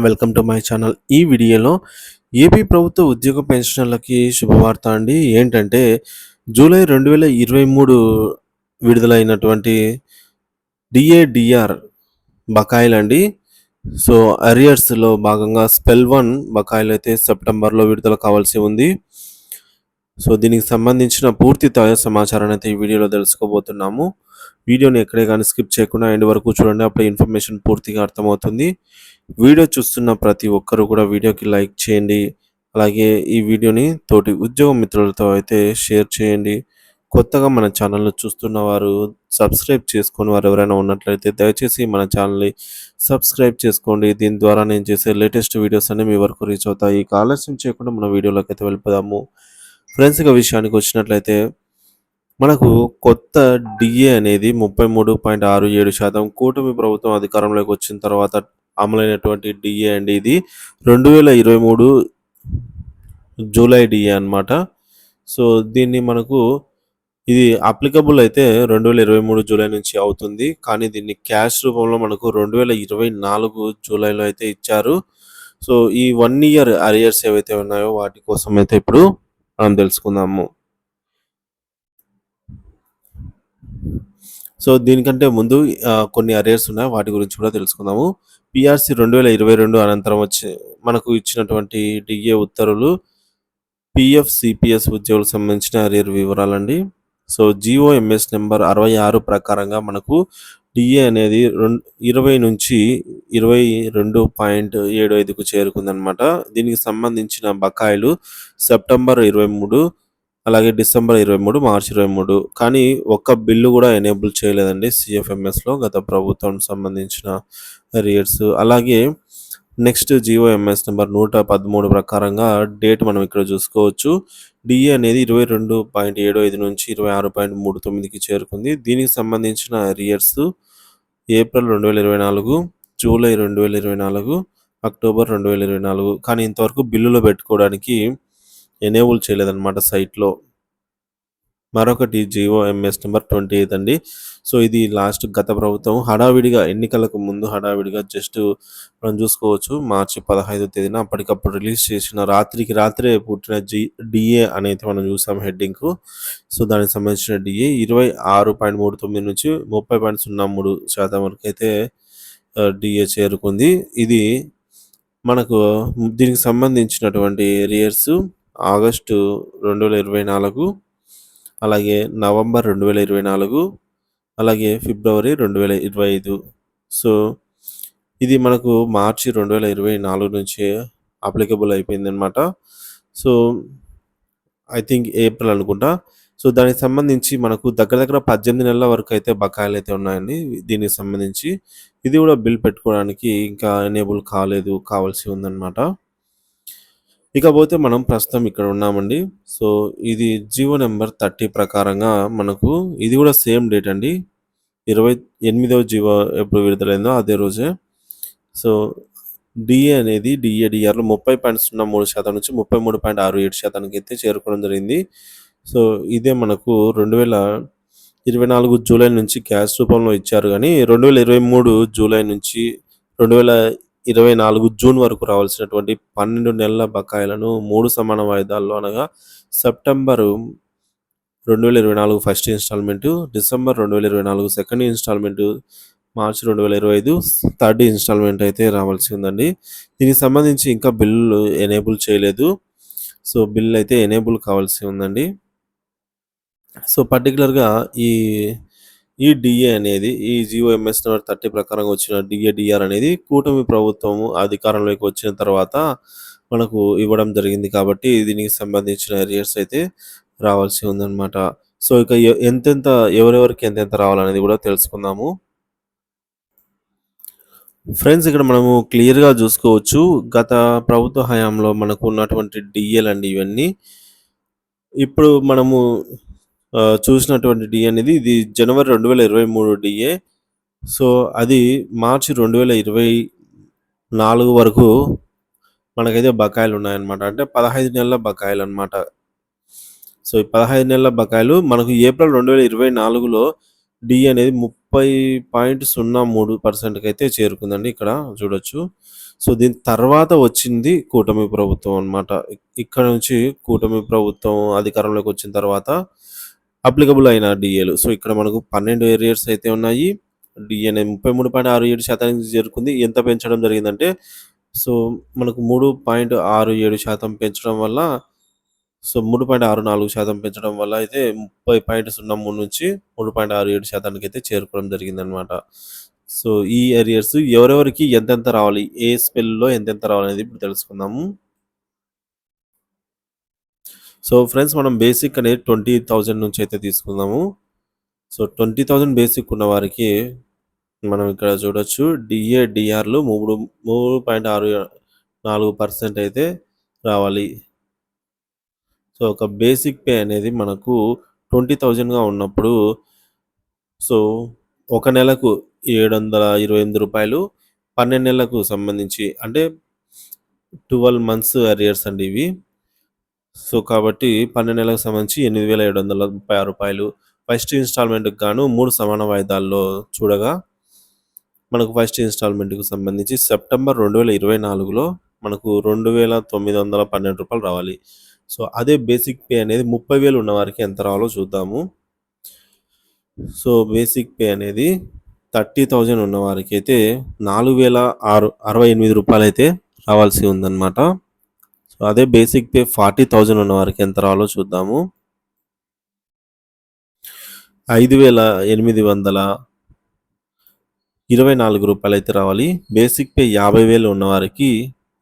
Welcome to my channel. ఈ వీడియోలో AP ప్రభుత్వ ఉద్యోగ పెన్షనర్లకి శుభవార్త అండి. ఏంటంటే జూలై 2023 విడుదలైనటువంటి డిఏడిఆర్ బకాయిలండి. సో అరియర్స్‌లో భాగంగా స్పెల్ 1 బకాయిలైతే సెప్టెంబర్‌లో విడుదల కావాల్సి ఉంది. సో దీనికి సంబంధించిన పూర్తి తాజా సమాచారాన్ని అయితే ఈ వీడియోలో తెలుసుకోబోతున్నాము. వీడియోని ఎక్కడే కానీ స్కిప్ చేయకుండా ఎండ్ వరకు చూడండి. అప్పుడు ఇన్ఫర్మేషన్ పూర్తిగా అర్థమవుతుంది. వీడియో చూస్తున్న ప్రతి ఒక్కరు కూడా వీడియోకి లైక్ చేయండి. అలాగే ఈ వీడియోని తోటి ఉద్యోగ మిత్రులతో అయితే షేర్ చేయండి. కొత్తగా మన ఛానల్‌ను చూస్తున్న వారు సబ్స్క్రైబ్ చేసుకొని వారు ఎవరైనా ఉన్నట్లయితే దయచేసి మన ఛానల్‌ని సబ్స్క్రైబ్ చేసుకోండి. దీని ద్వారా నేను చేసే లేటెస్ట్ వీడియోస్ అన్నీ మీ వరకు రీచ్ అవుతాయి. ఇక ఆలస్యం చేయకుండా మన వీడియోలోకి అయితే వెళ్ళిపోదాము. ఫ్రెండ్స్, ఇక విషయానికి వచ్చినట్లయితే మనకు కొత్త డిఏ అనేది 33.67% కూటమి ప్రభుత్వం అధికారంలోకి వచ్చిన తర్వాత అమలైనటువంటి డిఏ అండి. ఇది 2023 జూలై డిఏ అనమాట. సో దీన్ని మనకు ఇది అప్లికబుల్ అయితే 2023 జూలై నుంచి అవుతుంది. కానీ దీన్ని క్యాష్ రూపంలో మనకు 2024 జూలైలో అయితే ఇచ్చారు. సో ఈ 1 ఇయర్ అరియర్స్ ఏవైతే ఉన్నాయో వాటి కోసం అయితే ఇప్పుడు మనం తెలుసుకుందాము. సో దీనికంటే ముందు కొన్ని అరియర్స్ ఉన్నాయి. వాటి గురించి కూడా తెలుసుకుందాము. పిఆర్‌సి 2022 అనంతరం మనకు ఇచ్చినటువంటి డిఏ ఉత్తర్వులు పీఎఫ్, సిపిఎస్ ఉద్యోగులకు సంబంధించిన అరియర్ వివరాలండి. సో జీఓఎంఎస్ నెంబర్ 66 ప్రకారంగా మనకు డిఏ అనేది 20 నుంచి 22.75కు చేరుకుందనమాట. దీనికి సంబంధించిన బకాయిలు సెప్టెంబర్ 23, అలాగే డిసెంబర్ 23, మార్చి 23. కానీ ఒక్క బిల్లు కూడా ఎనేబుల్ చేయలేదండి సిఎఫ్ఎంఎస్లో గత ప్రభుత్వం సంబంధించిన అరియర్స్. అలాగే నెక్స్ట్ జీఓఎంఎస్ నెంబర్ 113 ప్రకారంగా డేట్ మనం ఇక్కడ చూసుకోవచ్చు. డిఏ అనేది 22.75 నుంచి 26.39కి చేరుకుంది. దీనికి సంబంధించిన అరియర్స్ ఏప్రిల్ 2024, జూలై 2024, అక్టోబర్ 2024. కానీ ఇంతవరకు బిల్లులో పెట్టుకోవడానికి ఎనేబుల్ చేయలేదన్నమాట సైట్‌లో. మరొకటి జీఓఎంఎస్ నెంబర్ 28 అండి. సో ఇది లాస్ట్ గత ప్రభుత్వం హడావిడిగా ఎన్నికలకు ముందు హడావిడిగా జస్ట్ మనం చూసుకోవచ్చు మార్చి 15వ తేదీన అప్పటికప్పుడు రిలీజ్ చేసిన రాత్రికి రాత్రే పుట్టిన డిఏ అనేది మనం చూసాం హెడ్డింగ్‌కు. సో దానికి సంబంధించిన డిఏ 26.39 నుంచి 30.03% వరకు అయితే డిఏ చేరుకుంది. ఇది మనకు దీనికి సంబంధించినటువంటి అరియర్స్ ఆగస్టు 2024, అలాగే నవంబర్ 2024, అలాగే ఫిబ్రవరి 2025. సో ఇది మనకు మార్చి 2024 నుంచి అప్లికబుల్ అయిపోయిందనమాట. సో ఐ థింక్ ఏప్రిల్ అనుకుంటా. సో దానికి సంబంధించి మనకు దగ్గర దగ్గర 18 నెలల వరకు అయితే బకాయిలు అయితే ఉన్నాయండి దీనికి సంబంధించి. ఇది కూడా బిల్ పెట్టుకోవడానికి ఇంకా ఎనేబుల్ కావాల్సి ఉందన్నమాట. ఇకపోతే మనం ప్రస్తుతం ఇక్కడ ఉన్నామండి. సో ఇది జీవో నెంబర్ 30 ప్రకారంగా మనకు ఇది కూడా సేమ్ డేట్ అండి. 28వ జీవో ఎప్పుడు విడుదలైందో అదే రోజే. సో డిఏ అనేది డిఏడిఆర్‌లో 30.03% నుంచి 33.67%కి అయితే చేరుకోవడం జరిగింది. సో ఇదే మనకు 2024 జూలై నుంచి క్యాష్ రూపంలో ఇచ్చారు కానీ 2023 జూలై నుంచి 2024 జూన్ వరకు రావాల్సినటువంటి 12 నెలల బకాయిలను 3 సమాన వాయిదాల్లో అనగా September 2024 first instalment, December 2024 second instalment, మార్చి 2025 థర్డ్ ఇన్‌స్టాల్‌మెంట్ అయితే రావాల్సి ఉందండి. దీనికి సంబంధించి ఇంకా బిల్లులు ఎనేబుల్ చేయలేదు. సో బిల్ అయితే ఎనేబుల్ కావాల్సి ఉందండి. సో పర్టిక్యులర్‌గా ఈ డిఏ అనేది ఈ జీఓఎంఎస్ నెంబర్ 30 ప్రకారంగా వచ్చిన డిఏడిఆర్ అనేది కూటమి ప్రభుత్వం అధికారంలోకి వచ్చిన తర్వాత మనకు ఇవ్వడం జరిగింది కాబట్టి దీనికి సంబంధించిన అరియర్స్ అయితే రావాల్సి ఉందన్నమాట. సో ఇక ఎవరెవరికి ఎంతెంత రావాలనేది కూడా తెలుసుకుందాము. ఫ్రెండ్స్, ఇక్కడ మనము క్లియర్‌గా చూసుకోవచ్చు గత ప్రభుత్వ హయాంలో మనకు ఉన్నటువంటి డిఏలండి ఇవన్నీ. ఇప్పుడు మనము చూసినటువంటి డిఏ అనేది ఇది జనవరి 2023 డిఏ. సో అది మార్చి 2024 వరకు మనకైతే బకాయిలు ఉన్నాయన్నమాట. అంటే 15 నెలల బకాయిలన్నమాట. సో ఈ 15 నెలల బకాయిలు మనకు ఏప్రిల్ 2024లో డిఏ అనేది 30.03%కి అయితే చేరుకుందండి. ఇక్కడ చూడొచ్చు. సో, దీని తర్వాత వచ్చింది కూటమి ప్రభుత్వం అన్నమాట. ఇక్కడ నుంచి కూటమి ప్రభుత్వం అధికారంలోకి వచ్చిన తర్వాత అప్లికబుల్ అయిన డిఏలు. సో, ఇక్కడ మనకు 12 ఏరియర్స్ అయితే ఉన్నాయి. డిఏ అనేది 33.67% చేరుకుంది. ఎంత పెంచడం జరిగిందంటే, సో, మనకు 3.67% పెంచడం వల్ల, సో, 3.64% పెంచడం వల్ల అయితే 30.03 నుంచి 3.67% అయితే చేరుకోవడం జరిగిందనమాట. సో, ఈ ఏరియర్స్ ఎవరెవరికి ఎంతెంత రావాలి, ఏ స్పెల్‌లో ఎంతెంత రావాలనేది ఇప్పుడు తెలుసుకుందాము. సో, ఫ్రెండ్స్ మనం బేసిక్ అనేది 20,000 నుంచి అయితే తీసుకుందాము. సో, 20,000 బేసిక్ ఉన్న వారికి మనం ఇక్కడ చూడొచ్చు. డిఏ, డిఆర్‌లు 3.64% అయితే రావాలి. సో, ఒక బేసిక్ పే అనేది మనకు 20,000గా ఉన్నప్పుడు, సో, ఒక నెలకు రూ. 728, 12 నెలలకు సంబంధించి అంటే 12 మంత్స్ అరియర్స్ అండి ఇవి. సో, కాబట్టి 12 నెలలకు సంబంధించి రూ. 8,736 ఫస్ట్ ఇన్‌స్టాల్‌మెంట్‌కి గాను 3 సమాన వాయిదాల్లో చూడగా, మనకు ఫస్ట్ ఇన్‌స్టాల్‌మెంట్‌కి సంబంధించి సెప్టెంబర్ 2024లో మనకు రూ. 2,912 రావాలి. సో, అదే బేసిక్ పే అనేది 30,000 ఉన్నవారికి ఎంత రావాలో చూద్దాము. సో, బేసిక్ పే అనేది 30,000 ఉన్నవారికైతే రూ. 4,068 అయితే రావాల్సి ఉందన్నమాట. సో, అదే బేసిక్ పే 40,000 ఉన్నవారికి ఎంత రావాలో చూద్దాము. రూ. 5,824 అయితే రావాలి. బేసిక్ పే 50,000 ఉన్నవారికి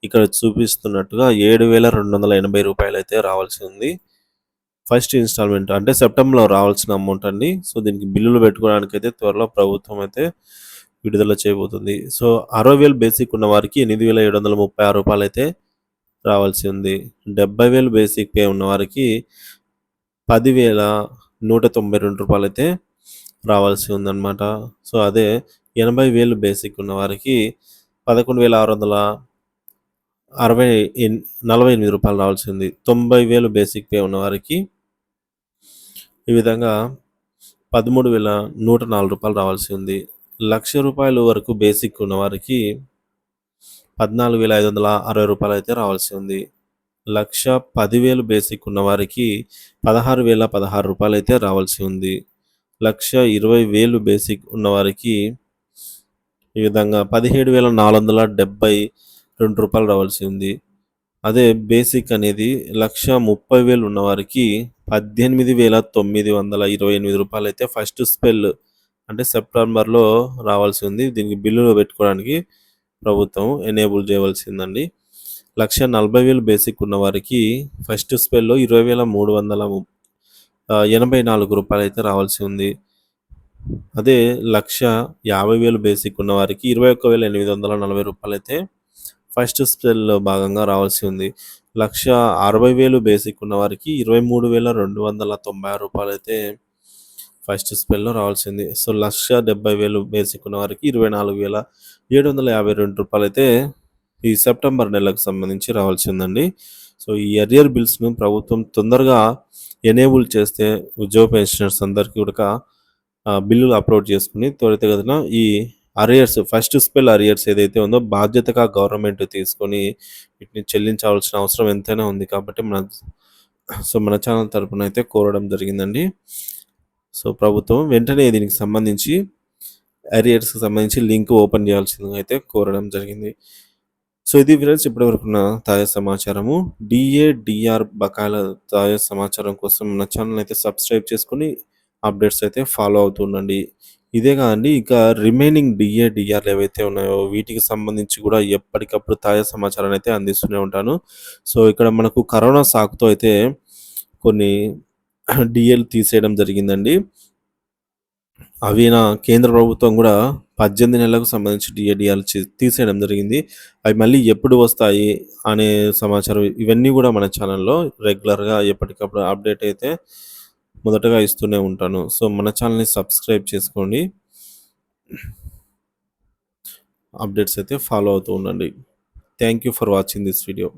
ఇక్కడ చూపిస్తున్నట్టుగా రూ. 7,280 అయితే రావాల్సి ఉంది. ఫస్ట్ ఇన్‌స్టాల్‌మెంట్ అంటే సెప్టెంబర్‌లో రావాల్సిన అమౌంట్ అండి. సో, దీనికి బిల్లులు పెట్టుకోవడానికైతే త్వరలో ప్రభుత్వం అయితే విడుదల చేయబోతుంది. సో, 60,000 బేసిక్ ఉన్న వారికి రూ. 8,736 అయితే రావాల్సి ఉంది. 70,000 బేసిక్ పే ఉన్నవారికి రూ. 10,192 అయితే రావాల్సి ఉందన్నమాట. సో, అదే 80,000 బేసిక్ ఉన్న వారికి రూ. 11,648 రావాల్సి ఉంది. 90,000 బేసిక్ పే ఉన్నవారికి ఈ విధంగా రూ. 13,104 రావాల్సి ఉంది. రూ. 1,00,000 వరకు బేసిక్ ఉన్నవారికి రూ. 14,560 అయితే రావాల్సి ఉంది. 1,10,000 బేసిక్ ఉన్నవారికి రూ. 16,016 అయితే రావాల్సి ఉంది. 1,20,000 బేసిక్ ఉన్నవారికి ఈ విధంగా రూ. 17,472 రావాల్సి ఉంది. అదే బేసిక్ అనేది 1,30,000 ఉన్నవారికి రూ. 18,928 అయితే ఫస్ట్ స్పెల్ అంటే సెప్టెంబర్‌లో రావాల్సి ఉంది. దీనికి బిల్లులు పెట్టుకోవడానికి ప్రభుత్వం ఎనేబుల్ చేయవలసిందండి. 1,40,000 బేసిక్ ఉన్నవారికి ఫస్ట్ స్పెల్‌లో రూ. 20,384 అయితే రావాల్సి ఉంది. అదే 1,50,000 బేసిక్ ఉన్నవారికి రూ. 21,840 అయితే ఫస్ట్ స్పెల్‌లో భాగంగా రావాల్సి ఉంది. 1,60,000 బేసిక్ ఉన్నవారికి రూ. 23,296 అయితే ఫస్ట్ స్పెల్‌లో రావాల్సింది. సో, 1,70,000 బేసిక్ ఉన్నవారికి రూ. 24,752 అయితే ఈ సెప్టెంబర్ నెలకు సంబంధించి రావాల్సిందండి. సో, ఈ అరియర్ బిల్స్‌ను ప్రభుత్వం తొందరగా ఎనేబుల్ చేస్తే ఉద్యోగ పెన్షనర్స్ అందరికీ కూడా బిల్లులు అప్లోడ్ చేసుకొని త్వరితగతిన ఈ అరియర్స్ ఫస్ట్ స్పెల్ అరియర్స్ ఏదైతే ఉందో బాధ్యతగా గవర్నమెంట్ తీసుకొని వీటిని చెల్లించాల్సిన అవసరం ఎంతైనా ఉంది. కాబట్టి మన ఛానల్ తరపున అయితే కోరడం జరిగిందండి. సో, ప్రభుత్వం వెంటనే దీనికి సంబంధించి అరియర్స్‌కి సంబంధించి లింక్ ఓపెన్ చేయాల్సిందిగా అయితే కోరడం జరిగింది. సో, ఇది ఫ్రెండ్స్ ఇప్పటివరకున్న తాజా సమాచారము. డిఏ, డిఆర్ బకాయిల తాజా సమాచారం కోసం మన ఛానల్ అయితే సబ్స్క్రైబ్ చేసుకొని అప్డేట్స్ అయితే ఫాలో అవుతూ ఉండండి. ఇదే కాదండి, ఇంకా రిమైనింగ్ డిఏ, డిఆర్‌లు ఏవైతే ఉన్నాయో వీటికి సంబంధించి కూడా ఎప్పటికప్పుడు తాజా సమాచారాన్ని అయితే అందిస్తూనే ఉంటాను. సో, ఇక్కడ మనకు కరోనా సాకుతో అయితే కొన్ని డిఏలు తీసేయడం జరిగిందండి. అవి కేంద్ర ప్రభుత్వం కూడా 18 నెలలకు సంబంధించి డిఏ, డిఆర్‌లు తీసేయడం జరిగింది. అవి మళ్ళీ ఎప్పుడు వస్తాయి అనే సమాచారం ఇవన్నీ కూడా మన ఛానల్‌లో రెగ్యులర్‌గా ఎప్పటికప్పుడు అప్డేట్ అయితే మొదటగా ఇస్తూనే ఉంటాను. సో, మన ఛానల్‌ని సబ్స్క్రైబ్ చేసుకోండి. అప్డేట్స్ అయితే ఫాలో అవుతూ ఉండండి. Thank you for watching this video.